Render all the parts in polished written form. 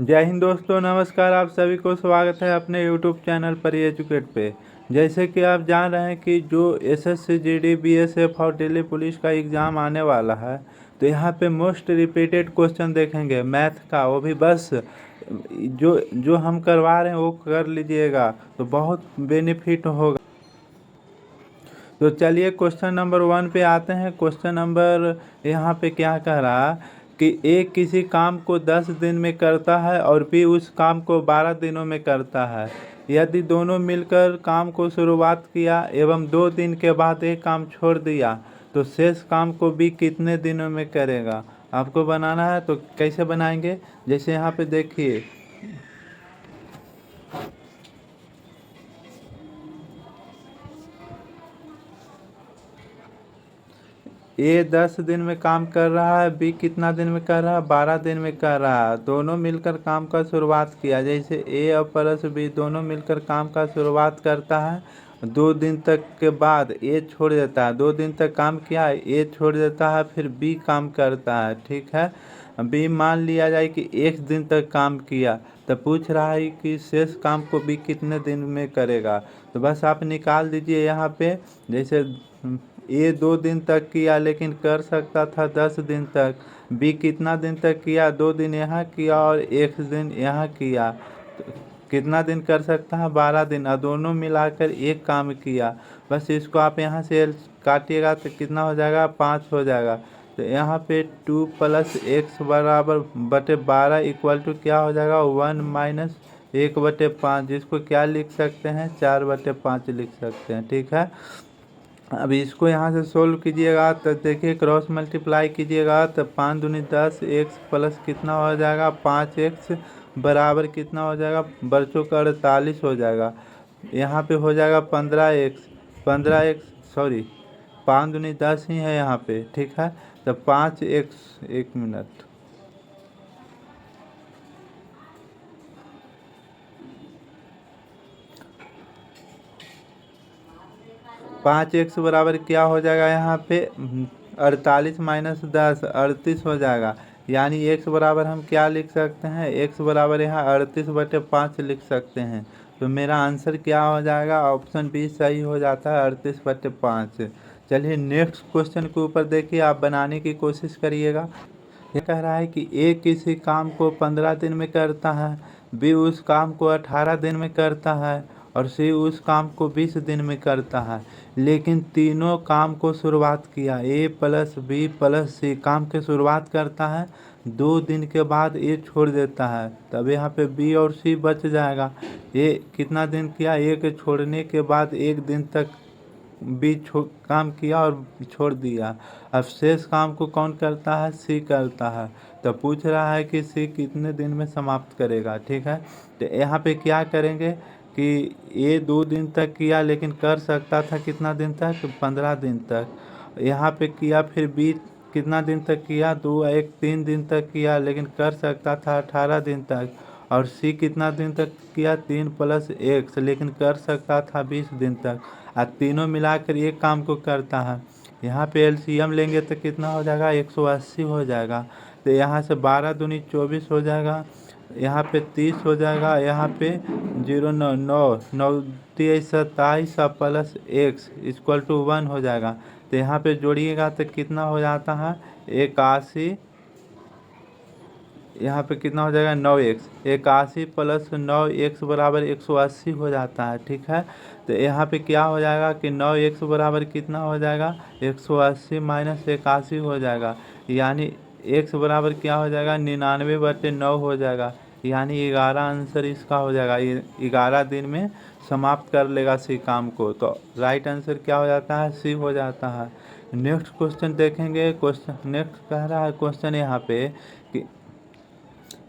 जय हिंद दोस्तों, नमस्कार। आप सभी को स्वागत है अपने यूट्यूब चैनल पर एजुकेट पे। जैसे कि आप जान रहे हैं कि जो एसएससी जीडी बीएसएफ और दिल्ली पुलिस का एग्ज़ाम आने वाला है, तो यहाँ पे मोस्ट रिपीटेड क्वेश्चन देखेंगे मैथ का। वो भी बस जो जो हम करवा रहे हैं वो कर लीजिएगा तो बहुत बेनिफिट होगा। तो चलिए क्वेश्चन नंबर 1 पे आते हैं। क्वेश्चन नंबर यहाँ पे क्या कह रहा है कि ए किसी काम को 10 दिन में करता है और बी उस काम को 12 दिनों में करता है। यदि दोनों मिलकर काम को शुरुआत किया एवं 2 दिन के बाद एक काम छोड़ दिया तो शेष काम को बी कितने दिनों में करेगा। आपको बनाना है तो कैसे बनाएंगे, जैसे यहाँ पे देखिए ए 10 दिन में काम कर रहा है, बी कितना दिन में कर रहा है, 12 दिन में कर रहा है। दोनों मिलकर काम का शुरुआत किया, जैसे ए और प्लस बी दोनों मिलकर काम का शुरुआत करता है। 2 दिन तक के बाद ए छोड़ देता है, 2 दिन तक काम किया, ए छोड़ देता है, फिर बी काम करता है। ठीक है, बी मान लिया जाए कि 1 दिन तक काम किया, तो पूछ रहा है कि शेष काम को बी कितने दिन में करेगा। तो बस आप निकाल दीजिए यहाँ पे। जैसे ए 2 दिन तक किया लेकिन कर सकता था 10 दिन तक। बी कितना दिन तक किया, 2 दिन यहाँ किया और 1 दिन यहाँ किया, तो कितना दिन कर सकता है, 12 दिन, और दोनों मिलाकर एक काम किया। बस इसको आप यहाँ से काटिएगा तो कितना हो जाएगा, 5 हो जाएगा। तो यहाँ पे 2 + x बराबर बटे 12 इक्वल टू क्या हो जाएगा, 1 - 1/5, जिसको क्या लिख सकते हैं, 4/5 लिख सकते हैं। ठीक है, अब इसको यहाँ से सोल्व कीजिएगा तो देखिए क्रॉस मल्टीप्लाई कीजिएगा तो 5 दूनी 10, x प्लस कितना हो जाएगा, 5x बराबर कितना हो जाएगा, बच्चों का 48 हो जाएगा। यहाँ पे हो जाएगा 15x, सॉरी 5 दूनी 10 ही है यहाँ पे। ठीक है, तो 5x, 1 मिनट, 5x बराबर क्या हो जाएगा यहाँ पे, 48 - 10, 38 हो जाएगा। यानी x बराबर हम क्या लिख सकते हैं, x बराबर यहाँ 38/5 लिख सकते हैं। तो मेरा आंसर क्या हो जाएगा, ऑप्शन बी सही हो जाता है, 38/5। चलिए नेक्स्ट क्वेश्चन के ऊपर देखिए, आप बनाने की कोशिश करिएगा। ये कह रहा है कि ए किसी काम को 15 दिन में करता है, बी उस काम को 18 दिन में करता है और सी उस काम को 20 दिन में करता है। लेकिन तीनों काम को शुरुआत किया, ए प्लस बी प्लस सी काम की शुरुआत करता है, 2 दिन के बाद ए छोड़ देता है, तब यहाँ पे बी और सी बच जाएगा। ए कितना दिन किया, ए के छोड़ने के बाद 1 दिन तक बी काम किया और छोड़ दिया। अब शेष काम को कौन करता है, सी करता है। तो पूछ रहा है कि सी कितने दिन में समाप्त करेगा। ठीक है, तो यहाँ पे क्या करेंगे कि ए 2 दिन तक किया लेकिन कर सकता था कितना दिन तक, 15 दिन तक। यहाँ पे किया, फिर बी कितना दिन तक किया, 2 1 3 दिन तक किया लेकिन कर सकता था 18 दिन तक। और सी कितना दिन तक किया, 3 + 1 लेकिन कर सकता था 20 दिन तक। तीनों मिलाकर एक काम को करता है। यहाँ पे एलसीएम लेंगे तो कितना हो जाएगा, 180 हो जाएगा। तो यहाँ से 12 दूनी 24 हो जाएगा, यहाँ पे 30 हो जाएगा, यहाँ पे 0 9 9 9 23 27 प्लस x इक्वल टू 1 हो जाएगा। तो यहाँ पे जोड़िएगा तो कितना हो जाता है, 81, यहाँ पे कितना हो जाएगा, 9x, 81 + 9x बराबर 180 हो जाता है। ठीक है, तो यहाँ पे क्या हो जाएगा कि 9x बराबर कितना हो जाएगा, 180 - 81 हो जाएगा। यानी x बराबर क्या हो जाएगा, 99/9 हो जाएगा। यानी 11 आंसर इसका हो जाएगा। ये 11 दिन में समाप्त कर लेगा सी काम को। तो राइट आंसर क्या हो जाता है, सी हो जाता है। नेक्स्ट क्वेश्चन देखेंगे। क्वेश्चन नेक्स्ट कह रहा है क्वेश्चन यहाँ पे कि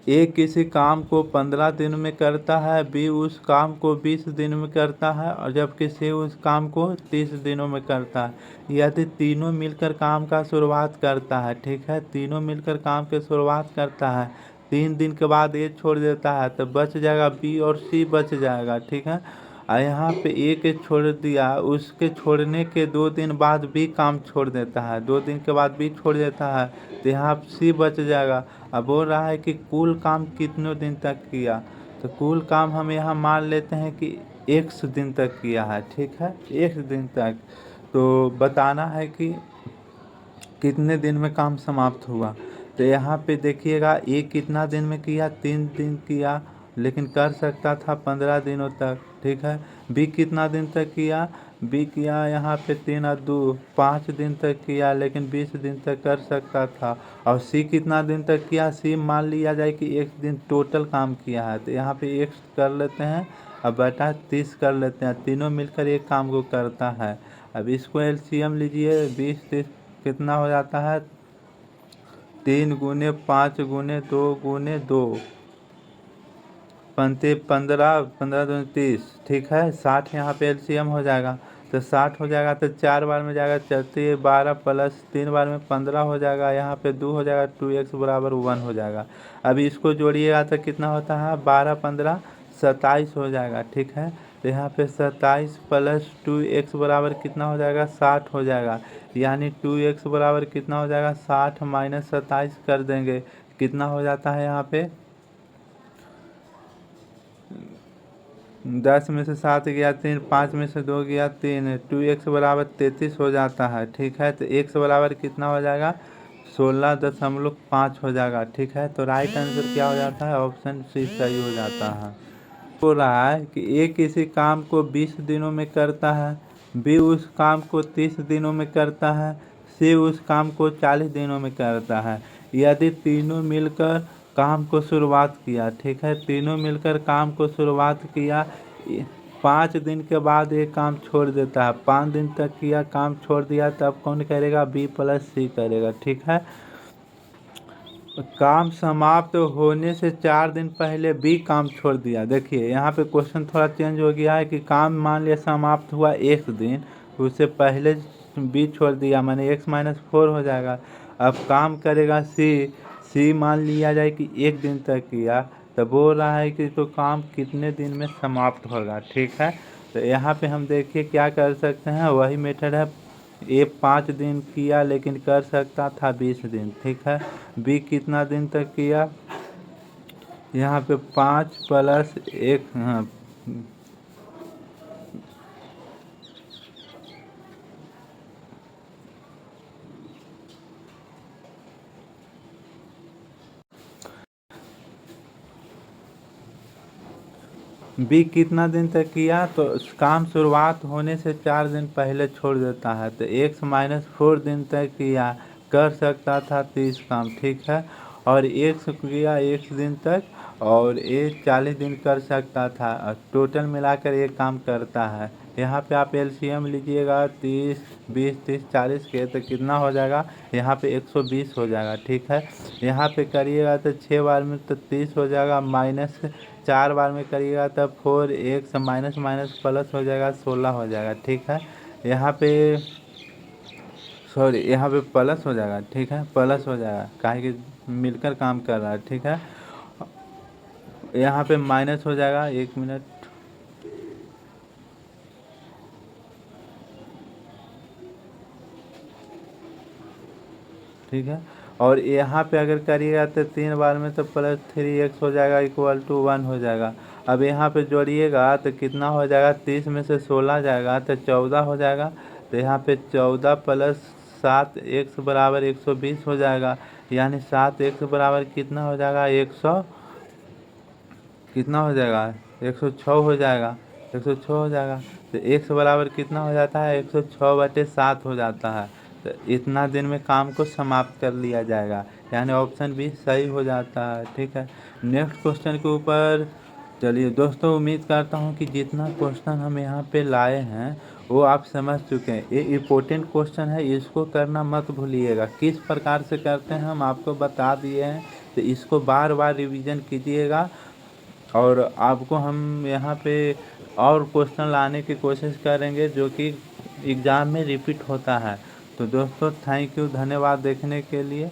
ए किसी काम को 15 दिन में करता है, बी उस काम को 20 दिन में करता है और जबकि सी उस काम को 30 दिनों में करता है। यदि तीनों मिलकर काम का शुरुआत करता है, ठीक है, तीनों मिलकर काम की शुरुआत करता है, 3 दिन के बाद ए छोड़ देता है, तो बच जाएगा बी और सी बच जाएगा। ठीक है, और यहाँ पे ए के छोड़ दिया, उसके छोड़ने के 2 दिन बाद भी काम छोड़ देता है, 2 दिन के बाद भी छोड़ देता है, तो यहाँ सी बच जाएगा। अब बोल रहा है कि कुल काम कितने दिन तक किया, तो कुल काम हम यहाँ मान लेते हैं कि 100 दिन तक किया है, ठीक है, 100 दिन तक। तो बताना है कि कितने दिन में काम समाप्त हुआ। तो यहाँ पे देखिएगा ए कितना दिन में किया, 3 दिन किया, लेकिन कर सकता था 15 दिनों तक, ठीक है। बी कितना दिन तक किया, बी किया यहाँ पे 3 और 2 5 दिन तक किया, लेकिन 20 दिन तक कर सकता था। और सी कितना दिन तक किया, सी मान लिया जाए कि 1 दिन टोटल काम किया है, तो यहाँ पे 1 कर लेते हैं, अब बटा 30 कर लेते हैं, तीनों मिलकर एक काम को करता है। अब इसको एलसीएम लीजिए, 20 30 कितना हो जाता है, 3 गुने 5 गुने 2 गुने 2 15 15 दूनी 30, ठीक है। 60 यहाँ पे एलसीएम हो जाएगा, तो 60 हो जाएगा, तो 4 बार में जाएगा, चलते 12 प्लस 3 बार में 15 हो जाएगा, यहाँ पे 2 हो जाएगा, 2x बराबर 1 हो जाएगा। अभी इसको जोड़िएगा तो कितना होता है, 12 15 27 हो जाएगा, ठीक है। तो यहाँ पे 27 प्लस 2x बराबर कितना हो जाएगा, 60 हो जाएगा। यानी 2x बराबर कितना हो जाएगा, 60 माइनस 27 कर देंगे, कितना हो जाता है यहाँ पे, 10 में से 7 गया 3, 5 में से 2 गया 3, 2x बराबर 33 हो जाता है, ठीक है। तो x बराबर कितना हो जाएगा, 16.5 हो जाएगा, ठीक है। तो राइट आंसर क्या हो जाता है, ऑप्शन सी सही हो जाता है। हो रहा है कि ए किसी काम को 20 दिनों में करता है, बी उस काम को 30 दिनों में करता है, सी उस काम को 40 दिनों में करता है। यदि तीनों मिलकर काम को शुरुआत किया, ठीक है, तीनों मिलकर काम को शुरुआत किया, 5 दिन के बाद एक काम छोड़ देता है, 5 दिन तक किया काम छोड़ दिया, तब कौन करेगा, बी प्लस सी करेगा, ठीक है। काम समाप्त होने से 4 दिन पहले बी काम छोड़ दिया। देखिए यहाँ पे क्वेश्चन थोड़ा चेंज हो गया है कि काम मान लिया समाप्त हुआ 1 दिन, उससे पहले बी छोड़ दिया, माने x-4 हो जाएगा। अब काम करेगा सी मान लिया जाए कि 1 दिन तक किया, तो बोल रहा है कि तो काम कितने दिन में समाप्त होगा, ठीक है। तो यहाँ पे हम देखिए क्या कर सकते हैं, वही मेथड है, ए 5 दिन किया लेकिन कर सकता था 20 दिन, ठीक है। बी कितना दिन तक किया, यहाँ पे 5 प्लस 1, हाँ, बी कितना दिन तक किया, तो काम शुरुआत होने से 4 दिन पहले छोड़ देता है, तो x-4 दिन तक किया, कर सकता था 30 काम, ठीक है। और x किया 1 दिन तक, और ए 40 दिन कर सकता था, और टोटल मिलाकर एक काम करता है। यहाँ पे आप एलसीएम लीजिएगा, 30 20 30 40 के, तो कितना हो जाएगा, यहाँ पे 120 हो जाएगा, ठीक है। यहाँ पे करिएगा तो 6 बार में तो 30 हो जाएगा, माइनस 4 बार में करिएगा तब 4 1 माइनस माइनस प्लस हो जाएगा, 16 हो जाएगा, ठीक है। यहाँ पे सॉरी, यहाँ पे प्लस हो जाएगा, ठीक है, प्लस हो जाएगा, काहे कि मिलकर काम कर रहा है, ठीक है। यहाँ पे माइनस हो जाएगा, 1 मिनट, ठीक है। और यहाँ पे अगर करिएगा तो 3 बार में तो प्लस 3x हो जाएगा, इक्वल टू 1 हो जाएगा। अब यहाँ पे जोड़िएगा तो कितना हो जाएगा, 30 में से 16 जाएगा तो 14 हो जाएगा, तो यहाँ पे 14 प्लस 7x बराबर 120 हो जाएगा। यानी 7x बराबर कितना हो जाएगा, 100 कितना हो जाएगा, 106 हो जाएगा, 106 हो जाएगा। तो x बराबर कितना हो जाता है, 106/7 हो जाता है। तो इतना दिन में काम को समाप्त कर लिया जाएगा, यानी ऑप्शन बी सही हो जाता है, ठीक है। नेक्स्ट क्वेश्चन के ऊपर चलिए दोस्तों, उम्मीद करता हूँ कि जितना क्वेश्चन हम यहाँ पे लाए हैं वो आप समझ चुके हैं। ये इम्पोर्टेंट क्वेश्चन है, इसको करना मत भूलिएगा। किस प्रकार से करते हैं हम आपको बता दिए हैं, तो इसको बार बार रिवीजन कीजिएगा, और आपको हम यहाँ पे और क्वेश्चन लाने की कोशिश करेंगे जो कि एग्ज़ाम में रिपीट होता है। तो दोस्तों थैंक यू, धन्यवाद देखने के लिए।